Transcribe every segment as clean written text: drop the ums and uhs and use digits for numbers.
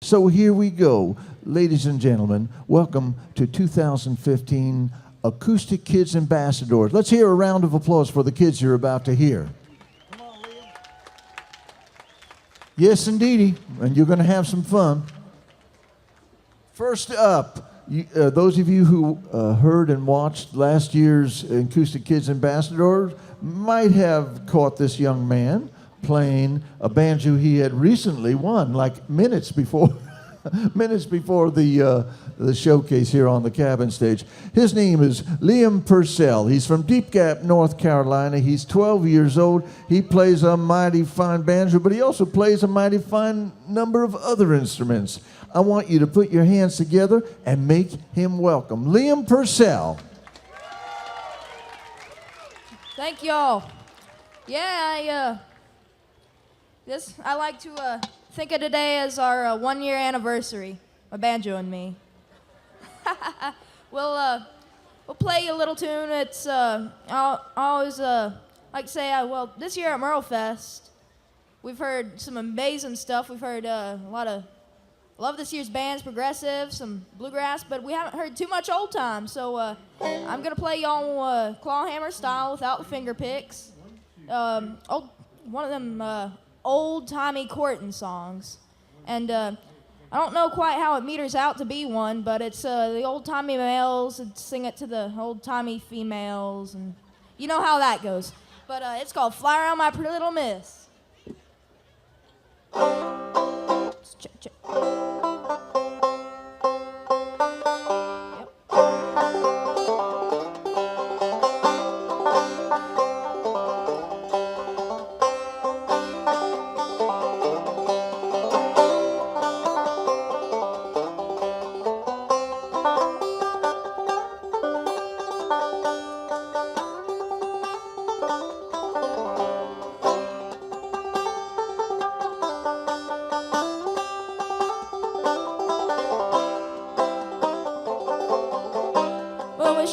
So here we go. Ladies and gentlemen, welcome to 2015 Acoustic Kids Ambassadors. Let's hear a round of applause for the kids you're about to hear. Come on, Liam. Yes, indeedy, and you're going to have some fun. First up, those of you who heard and watched last year's Acoustic Kids Ambassadors might have caught this young man playing a banjo he had recently won, like minutes before the showcase here on the cabin stage. His name is Liam Purcell. He's from Deep Gap, North Carolina. He's 12 years old. He plays a mighty fine banjo, but he also plays a mighty fine number of other instruments. I want you to put your hands together and make him welcome. Liam Purcell. Thank y'all. Yeah, I like to think of today as our 1-year anniversary, my banjo and me. We'll play a little tune. It's I always like to say, well, this year at MerleFest, we've heard some amazing stuff. We've heard a lot of, love this year's bands, progressive, some bluegrass, but we haven't heard too much old time. So I'm gonna play y'all clawhammer style without the finger picks. One of them old-timey courting songs, and I don't know quite how it meters out to be one, but it's the old-timey males that sing it to the old-timey females, and you know how that goes. But it's called "Fly Around My Pretty Little Miss." Check.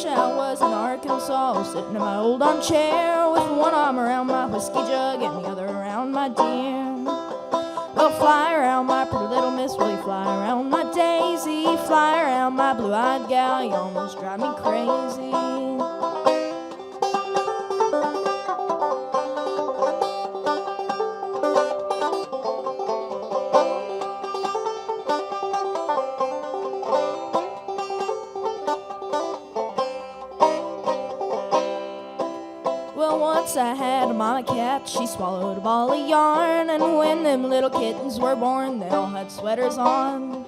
I was in Arkansas, sitting in my old armchair with one arm around my whiskey jug and the other around my dear. Well, fly around my pretty little miss, will you fly around my daisy? Fly around my blue-eyed gal, you almost drive me crazy. Once I had a mama cat, she swallowed a ball of yarn, and when them little kittens were born, they all had sweaters on.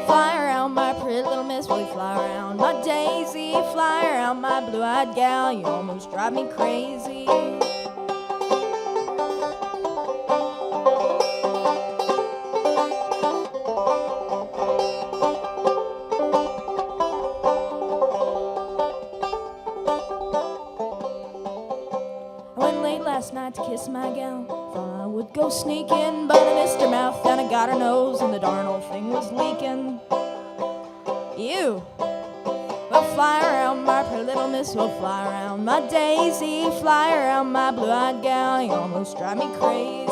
Fly around my pretty little miss, will you fly around my daisy? Fly around my blue-eyed gal, you almost drive me crazy. Last night to kiss my gal, thought I would go sneaking, but I missed her mouth and I got her nose, and the darn old thing was leaking. Ew. Well, fly around my pretty little miss, well, fly around my daisy, fly around my blue-eyed gal, you almost drive me crazy.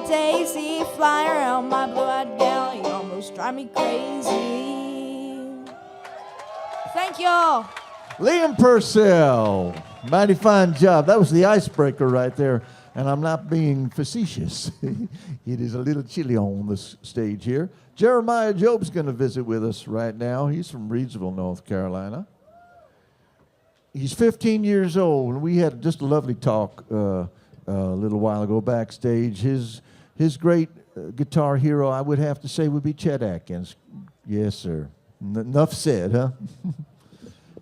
Daisy, fly around my blue-eyed gal, you almost drive me crazy. Thank y'all. Liam Purcell, mighty fine job. That was the icebreaker right there, and I'm not being facetious. It is a little chilly on the stage here. Jeremiah Job's going to visit with us right now. He's from Reidsville, North Carolina. He's 15 years old, and we had just a lovely talk a little while ago backstage. His great guitar hero, I would have to say, would be Chet Atkins. Yes, sir. Enough said, huh?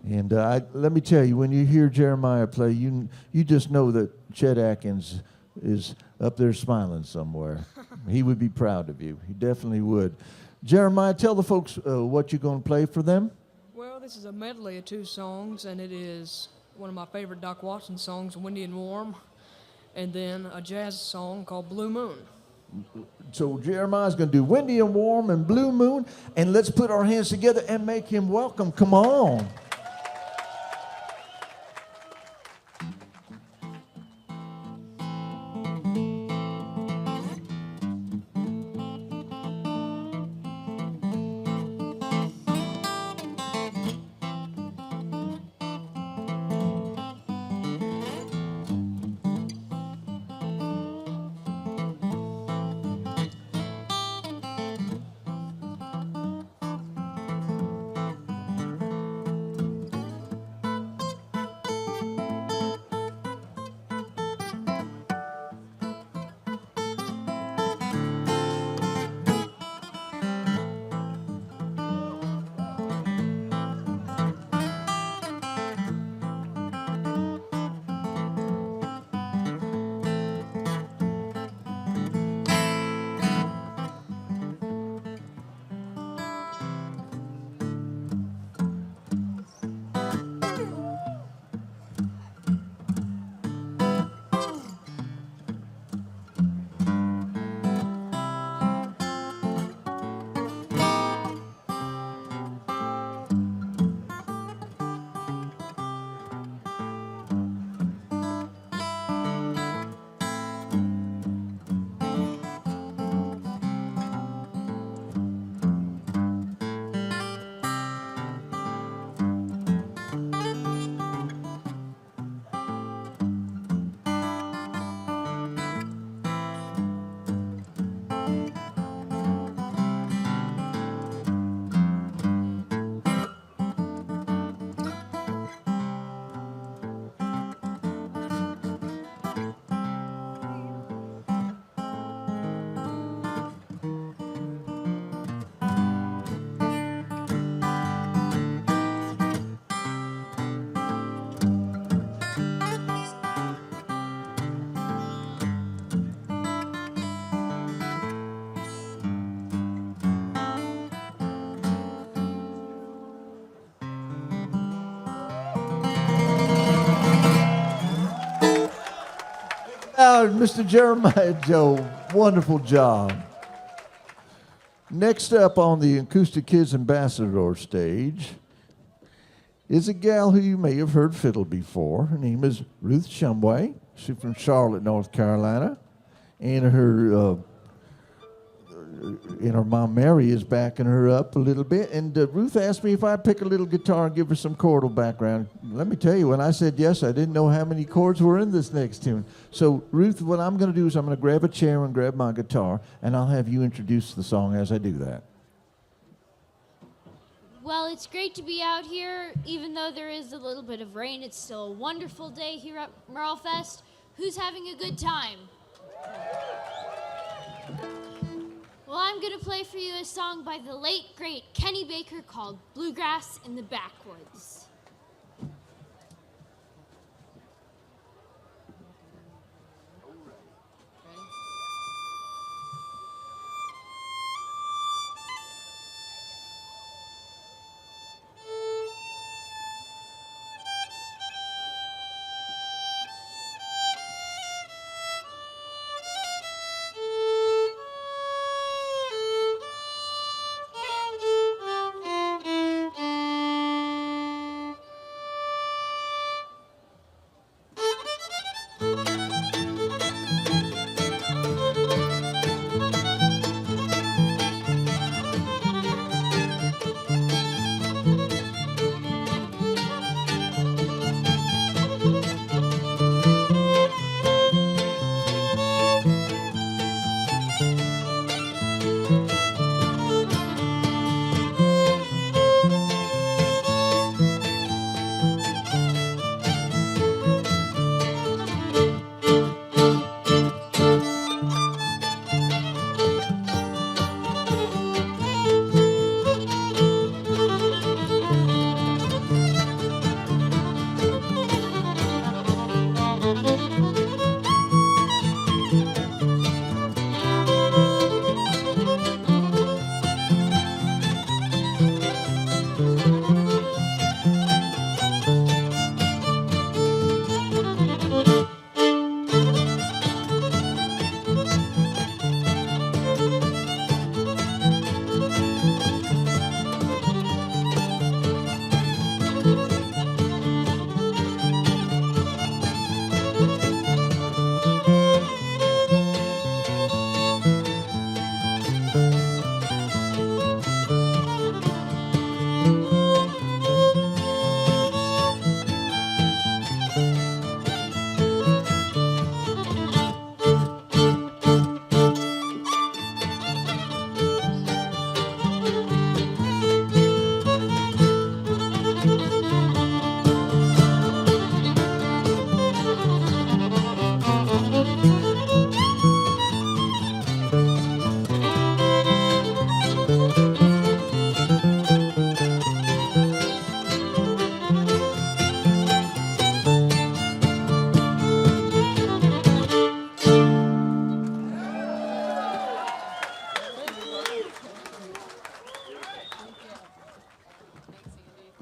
And let me tell you, when you hear Jeremiah play, you just know that Chet Atkins is up there smiling somewhere. He would be proud of you. He definitely would. Jeremiah, tell the folks what you're going to play for them. Well, this is a medley of 2 songs, and it is one of my favorite Doc Watson songs, Windy and Warm, and then a jazz song called Blue Moon. So Jeremiah's going to do Windy and Warm and Blue Moon, and let's put our hands together and make him welcome. Come on. Mr. Jeremiah Joe, wonderful job. Next up on the Acoustic Kids Ambassador stage is a gal who you may have heard fiddle before. Her name is Ruth Shumway. She's from Charlotte, North Carolina. And her mom Mary is backing her up a little bit. And Ruth asked me if I'd pick a little guitar and give her some chordal background. Let me tell you, when I said yes, I didn't know how many chords were in this next tune. So Ruth, what I'm going to do is I'm going to grab a chair and grab my guitar, and I'll have you introduce the song as I do that. Well, it's great to be out here. Even though there is a little bit of rain, it's still a wonderful day here at MerleFest. Who's having a good time? Well, I'm going to play for you a song by the late, great Kenny Baker called Bluegrass in the Backwoods.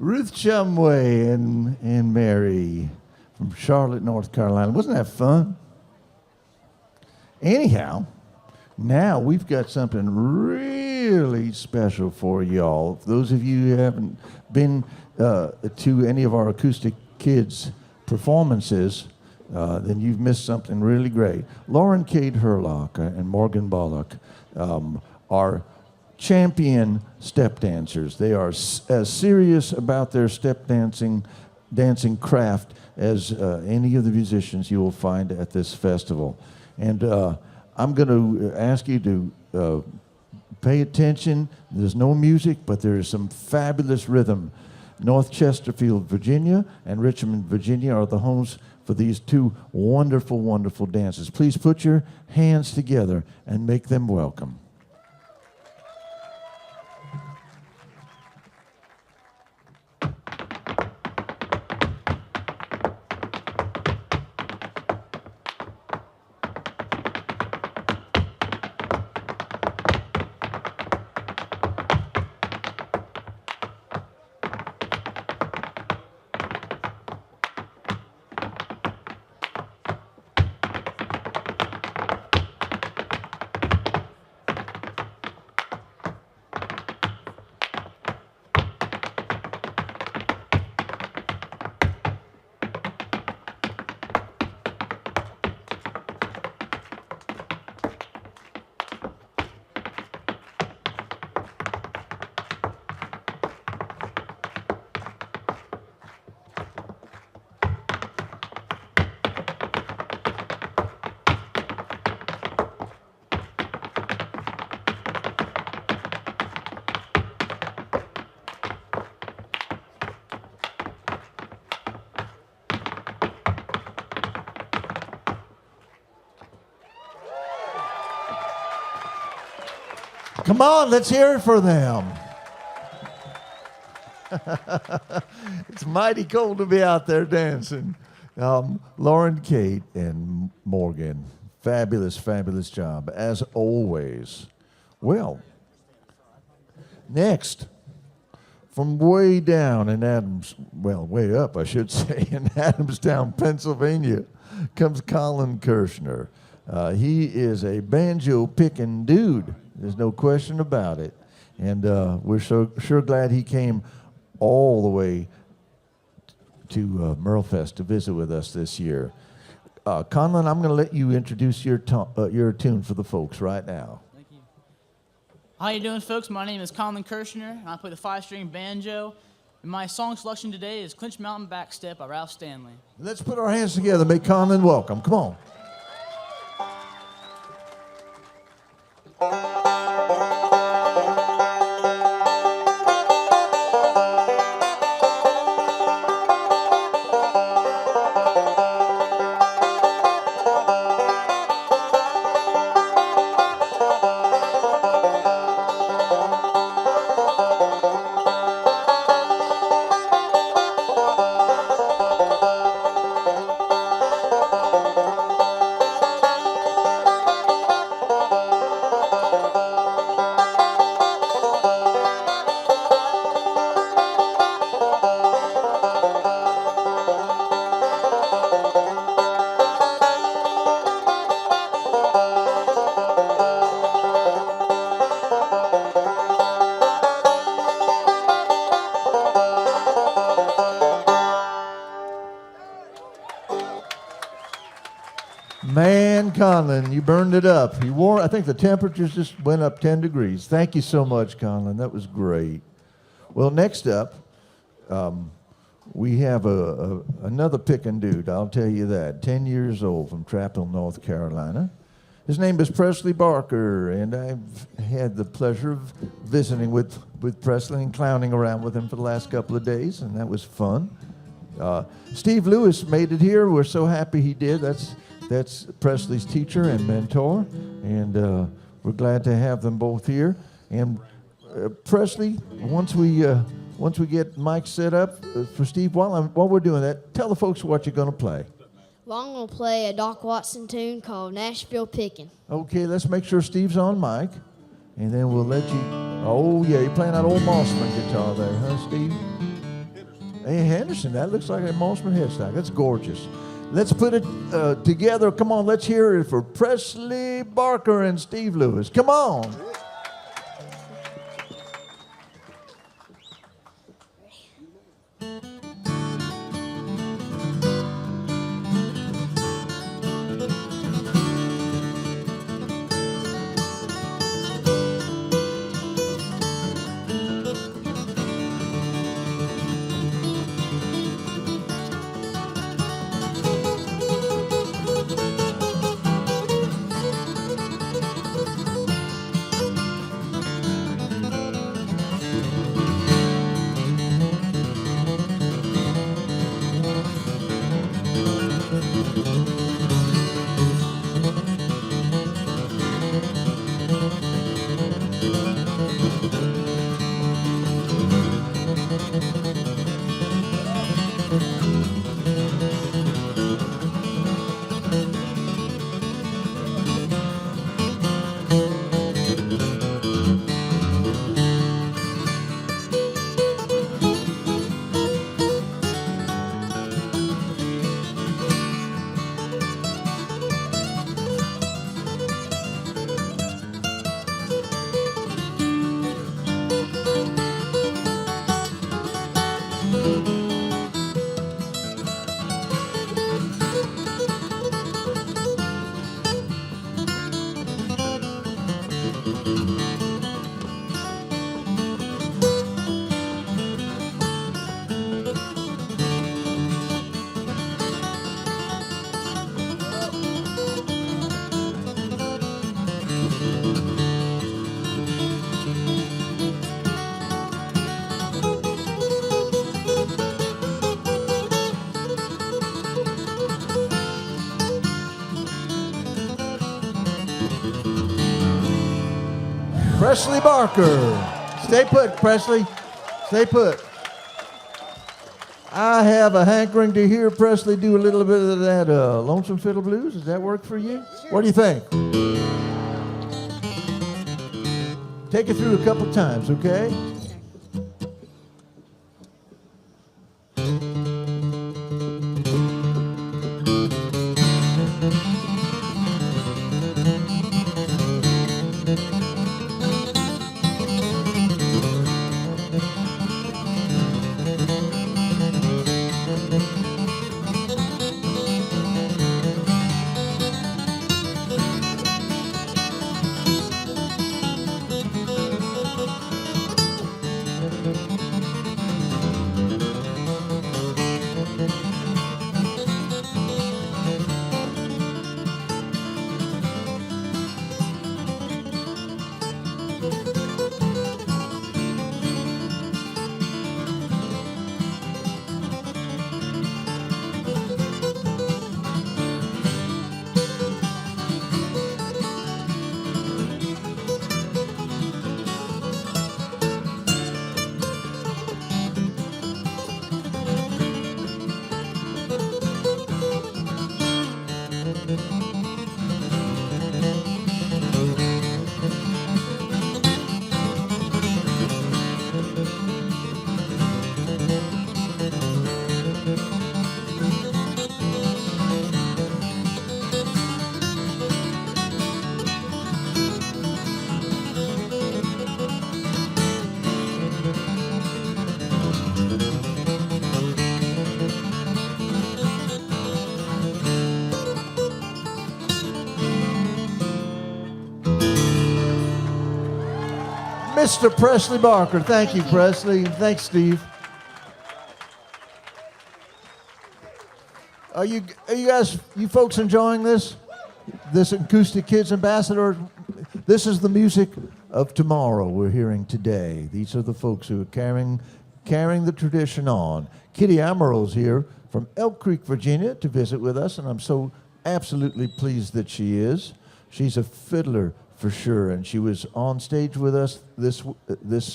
Ruth Shumway and Mary from Charlotte, North Carolina. Wasn't that fun? Anyhow, now we've got something really special for y'all. For those of you who haven't been to any of our Acoustic Kids performances, then you've missed something really great. Lauren Cade Herlock and Morgan Bullock are champion step dancers. They are as serious about their step dancing craft as any of the musicians you will find at this festival. And I'm going to ask you to pay attention. There's no music, but there is some fabulous rhythm. North Chesterfield, Virginia, and Richmond, Virginia are the homes for these two wonderful, wonderful dances. Please put your hands together and make them welcome. Come on, let's hear it for them. It's mighty cold to be out there dancing. Lauren, Kate, and Morgan, fabulous, fabulous job, as always. Well, next, from way down in way up, I should say, in Adamstown, Pennsylvania, comes Colin Kirshner. He is a banjo-picking dude. There's no question about it. And we're sure glad he came all the way to MerleFest to visit with us this year. Conlon, I'm going to let you introduce your tune for the folks right now. Thank you. How you doing, folks? My name is Colin Kirshner, and I play the 5-string banjo. And my song selection today is Clinch Mountain Backstep by Ralph Stanley. Let's put our hands together, make Conlon welcome. Come on. Man, Conlon, you burned it up. I think the temperatures just went up 10 degrees. Thank you so much, Conlon. That was great. Well, next up, we have another pickin' dude, I'll tell you that. 10 years old from Chapel, North Carolina. His name is Presley Barker, and I've had the pleasure of visiting with Presley and clowning around with him for the last couple of days, and that was fun. Steve Lewis made it here. We're so happy he did. That's Presley's teacher and mentor, and we're glad to have them both here. And Presley, once we get Mike set up for Steve, while we're doing that, tell the folks what you're going to play. Well, I'm going to play a Doc Watson tune called Nashville Pickin'. Okay, let's make sure Steve's on mic, and then we'll let you. Oh yeah, you're playing that old Mossman guitar there, huh, Steve? Hey, Henderson, that looks like a Mossman headstock. That's gorgeous. Let's put it together. Come on, let's hear it for Presley Barker and Steve Lewis. Come on. Presley Barker. Stay put, Presley. Stay put. I have a hankering to hear Presley do a little bit of that Lonesome Fiddle Blues. Does that work for you? Sure. What do you think? Take it through a couple times, okay? Mr. Presley Barker. Thank you, Presley. Thanks, Steve. Are you guys, you folks enjoying this? This Acoustic Kids Ambassador? This is the music of tomorrow we're hearing today. These are the folks who are carrying the tradition on. Kitty Amaro's here from Elk Creek, Virginia to visit with us, and I'm so absolutely pleased that she is. She's a fiddler for sure, and she was on stage with us this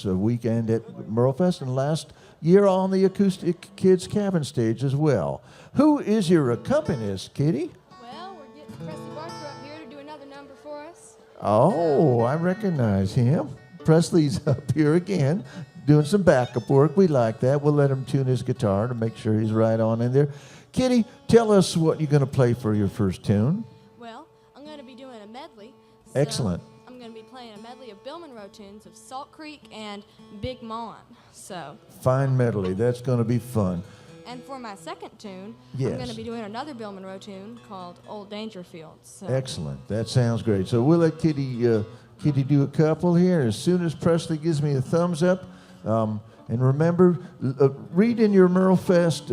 weekend at MerleFest and last year on the Acoustic Kids Cabin Stage as well. Who is your accompanist, Kitty? Well, we're getting Presley Barker up here to do another number for us. Oh, I recognize him. Presley's up here again doing some backup work. We like that. We'll let him tune his guitar to make sure he's right on in there. Kitty, tell us what you're going to play for your first tune. Well, I'm going to be doing a medley. Excellent. I'm going to be playing a medley of Bill Monroe tunes of Salt Creek and Big Mon. So, Fine medley. That's going to be fun. and for my second tune, Yes. I'm going to be doing another Bill Monroe tune called Old Dangerfield. So. Excellent. That sounds great. So we'll let Kitty do a couple here. As soon as Presley gives me a thumbs up, and remember, read in your MerleFest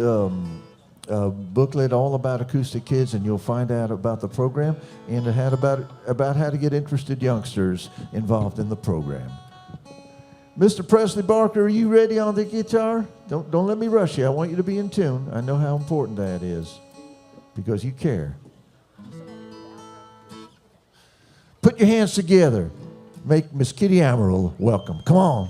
booklet all about Acoustic Kids, and you'll find out about the program and about how to get interested youngsters involved in the program. Mr. Presley Barker, are you ready on the guitar? Don't let me rush you. I want you to be in tune. I know how important that is because you care. Put your hands together. Make Miss Kitty Amaral welcome. Come on.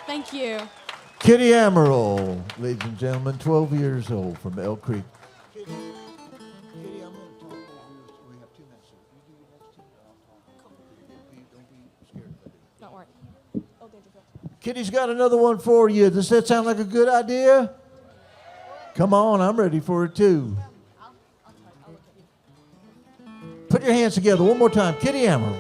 Thank you. Kitty Amaral, ladies and gentlemen, 12 years old from Elk Creek. Kitty, I'm going to talk over yours. We have 2 minutes. You do your next tune, and I'll talk. Don't be scared of it. Don't worry. Old Dangerfield. Kitty's got another one for you. Does that sound like a good idea? Come on, I'm ready for it too. Put your hands together one more time. Kitty Amaral.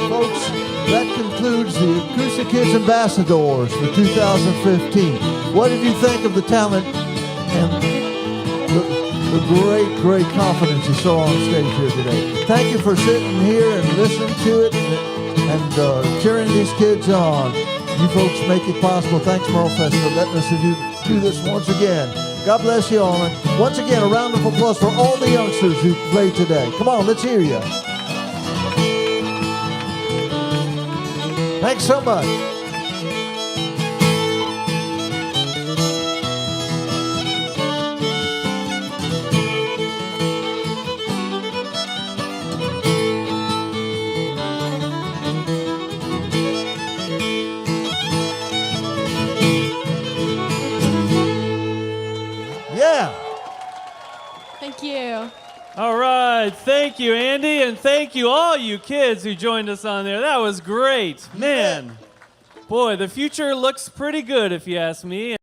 Folks, that concludes the Acoustic Kids Ambassadors for 2015. What did you think of the talent and the great confidence you saw on stage here today? Thank you for sitting here and listening to it and cheering these kids on. You folks make it possible. Thanks, MerleFest, for letting us do this once again. God bless you all. And once again, a round of applause for all the youngsters who played today. Come on, let's hear you. Thanks so much. Yeah. Thank you. All right, thank you, Andy, and thank you all you kids who joined us on there. That was great. Man, boy, the future looks pretty good if you ask me.